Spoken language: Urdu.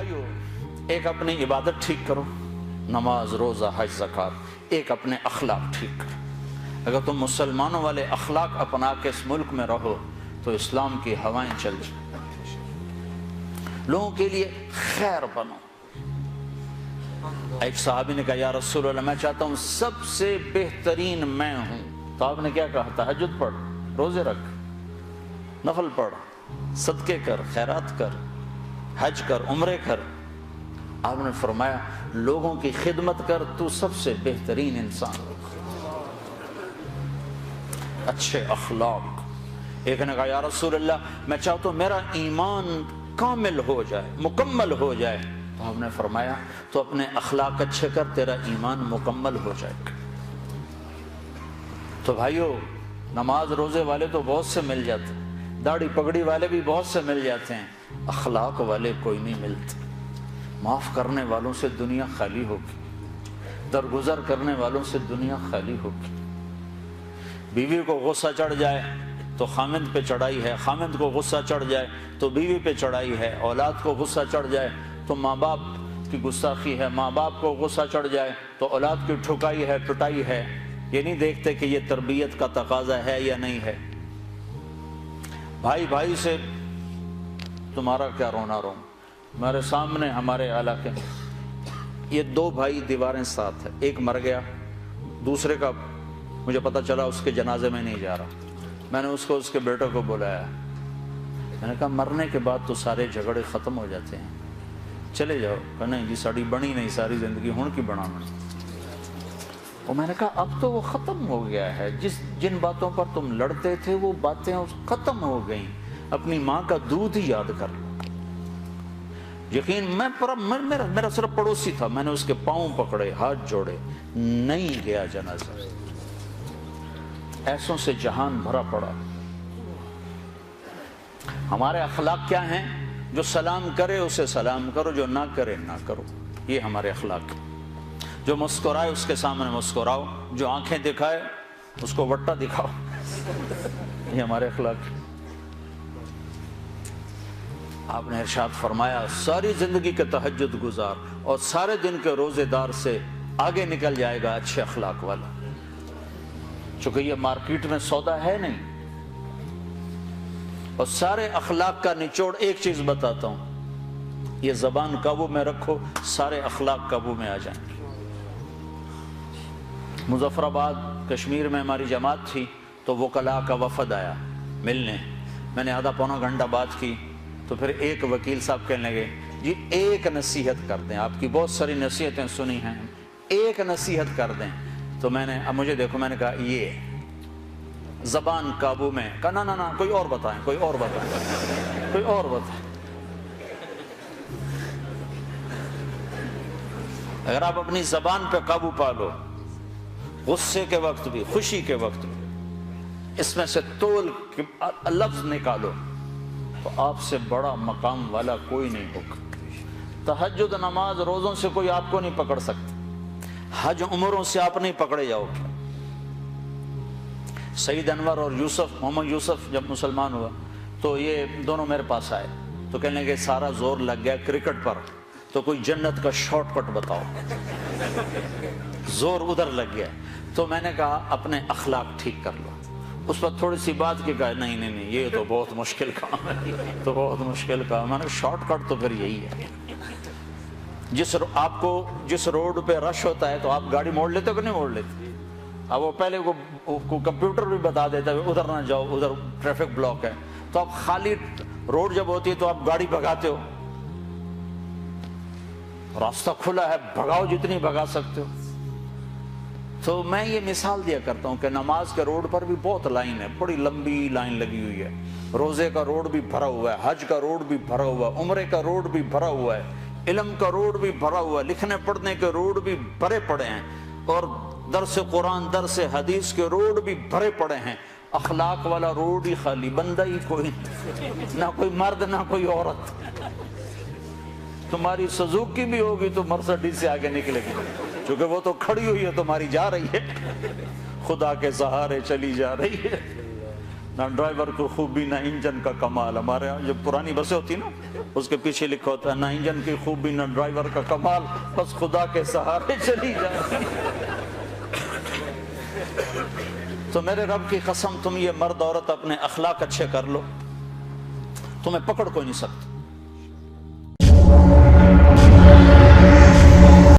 بھائیو، ایک اپنی عبادت ٹھیک کرو، نماز، روزہ، حج، زکوٰۃ، ایک اپنے اخلاق ٹھیک کرو۔ اگر تم مسلمانوں والے اخلاق اپنا کے اس ملک میں رہو تو اسلام کی ہوائیں چل جائیں، لوگوں کے لیے خیر بنو۔ ایک صحابی نے کہا یا رسول اللہ، میں چاہتا ہوں سب سے بہترین میں ہوں۔ تو آپ نے کیا کہا؟ تہجد پڑھ، روزے رکھ، نفل پڑھ، صدقے کر، خیرات کر، حج کر، عمرے کر۔ آپ نے فرمایا لوگوں کی خدمت کر، تو سب سے بہترین انسان۔ اچھے اخلاق۔ ایک نے کہا یا رسول اللہ، میں چاہتا ہوں میرا ایمان کامل ہو جائے، مکمل ہو جائے۔ تو آپ نے فرمایا تو اپنے اخلاق اچھے کر، تیرا ایمان مکمل ہو جائے گا۔ تو بھائیو، نماز روزے والے تو بہت سے مل جاتے ہیں، داڑھی پگڑی والے بھی بہت سے مل جاتے ہیں، اخلاق والے کوئی نہیں ملتے۔ معاف کرنے والوں سے دنیا خالی ہوگی، درگزر کرنے والوں سے دنیا خالی ہوگی۔ بیوی کو غصہ چڑھ جائے تو خامند پہ چڑھائی ہے، خامند کو غصہ چڑھ جائے تو بیوی پہ چڑھائی ہے، اولاد کو غصہ چڑھ جائے تو ماں باپ کی گستاخی ہے، ماں باپ کو غصہ چڑھ جائے تو اولاد کی ٹھکائی ہے، پٹائی ہے۔ یہ نہیں دیکھتے کہ یہ تربیت کا تقاضا ہے یا نہیں ہے۔ بھائی بھائی سے تمہارا کیا رونا رو۔ ہمارے سامنے ہمارے علاقے میں یہ دو بھائی دیواریں ساتھ ہیں، ایک مر گیا، دوسرے کا مجھے پتہ چلا اس کے جنازے میں نہیں جا رہا۔ میں نے اس کے بیٹے کو بلایا، میں نے کہا مرنے کے بعد تو سارے جھگڑے ختم ہو جاتے ہیں، چلے جاؤ۔ کہ نہیں جی ساڑی بنی نہیں ساری زندگی ہون کی بنا میں۔ اور میں نے کہا اب تو وہ ختم ہو گیا ہے، جن باتوں پر تم لڑتے تھے وہ باتیں ختم ہو گئیں، اپنی ماں کا دودھ ہی یاد کر لو۔ یقین میرا صرف پڑوسی تھا، میں نے اس کے پاؤں پکڑے، ہاتھ جوڑے، نہیں گیا جنازہ۔ ایسوں سے جہان بھرا پڑا۔ ہمارے اخلاق کیا ہیں؟ جو سلام کرے اسے سلام کرو، جو نہ کرے نہ کرو، یہ ہمارے اخلاق ہیں۔ جو مسکرائے اس کے سامنے مسکراؤ، جو آنکھیں دکھائے اس کو وٹا دکھاؤ، یہ ہمارے اخلاق ہیں۔ آپ نے ارشاد فرمایا ساری زندگی کے تہجد گزار اور سارے دن کے روزے دار سے آگے نکل جائے گا اچھے اخلاق والا۔ چونکہ یہ مارکیٹ میں سودا ہے نہیں۔ اور سارے اخلاق کا نچوڑ ایک چیز بتاتا ہوں، یہ زبان قابو میں رکھو، سارے اخلاق قابو میں آ جائیں گے۔ مظفر آباد کشمیر میں ہماری جماعت تھی تو وکلاء کا وفد آیا ملنے، میں نے آدھا پونا گھنٹہ بات کی تو پھر ایک وکیل صاحب کہنے لگے جی ایک نصیحت کر دیں، آپ کی بہت ساری نصیحتیں سنی ہیں، ایک نصیحت کر دیں۔ تو میں نے اب مجھے دیکھو، میں نے کہا یہ زبان قابو میں۔ کہا نا کوئی اور بتائیں، کوئی اور بتائیں، کوئی اور بتائیں۔ اگر آپ اپنی زبان پہ قابو پا لو، غصے کے وقت بھی، خوشی کے وقت بھی، اس میں سے تول لفظ نکالو تو آپ سے بڑا مقام والا کوئی نہیں ہوگا۔ تہجد نماز روزوں سے کوئی آپ کو نہیں پکڑ سکتا، حج عمروں سے آپ نہیں پکڑے جاؤ گے۔ سعید انور اور محمد یوسف جب مسلمان ہوا تو یہ دونوں میرے پاس آئے تو کہنے لگے سارا زور لگ گیا کرکٹ پر، تو کوئی جنت کا شارٹ کٹ بتاؤ، زور ادھر لگ گیا۔ تو میں نے کہا اپنے اخلاق ٹھیک کر لو۔ اس پر تھوڑی سی بات کی، کہا نہیں یہ تو بہت مشکل کام ہے، تو بہت مشکل کام۔ میں نے شارٹ کٹ تو پھر یہی ہے، آپ کو جس روڈ پہ رش ہوتا ہے تو آپ گاڑی موڑ لیتے ہو کہ نہیں موڑ لیتے؟ اب وہ پہلے کو کمپیوٹر بھی بتا دیتا ہے ادھر نہ جاؤ، ادھر ٹریفک بلاک ہے، تو آپ خالی روڈ جب ہوتی ہے تو آپ گاڑی بھگاتے ہو، راستہ کھلا ہے بھگاؤ جتنی بھگا سکتے ہو۔ تو میں یہ مثال دیا کرتا ہوں کہ نماز کے روڈ پر بھی بہت لائن ہے، بڑی لمبی لائن لگی ہوئی ہے، روزے کا روڈ بھی بھرا ہوا ہے، حج کا روڈ بھی بھرا ہوا ہے، عمرے کا روڈ بھی بھرا ہوا ہے، علم کا روڈ بھی بھرا ہوا ہے، لکھنے پڑھنے کے روڈ بھی بھرے پڑے ہیں، اور درس قرآن درس حدیث کے روڈ بھی بھرے پڑے ہیں۔ اخلاق والا روڈ ہی خالی، بندہ ہی کوئی نہ کوئی مرد نہ کوئی عورت۔ تمہاری سزوکی بھی ہوگی تو مرسڈیز سے آگے نکلے گی، چونکہ وہ تو کھڑی ہوئی ہے، تمہاری جا رہی ہے، خدا کے سہارے چلی جا رہی ہے۔ نہ ڈرائیور کو خوبی نہ انجن کا کمال. ہمارے یہاں جو پرانی بسیں ہوتی نا اس کے پیچھے لکھا ہوتا ہے نہ انجن کی خوبی نہ ڈرائیور کا کمال، بس خدا کے سہارے چلی جائے. تو میرے رب کی قسم تم یہ مرد عورت اپنے اخلاق اچھے کر لو، تمہیں پکڑ کوئی نہیں سکتا.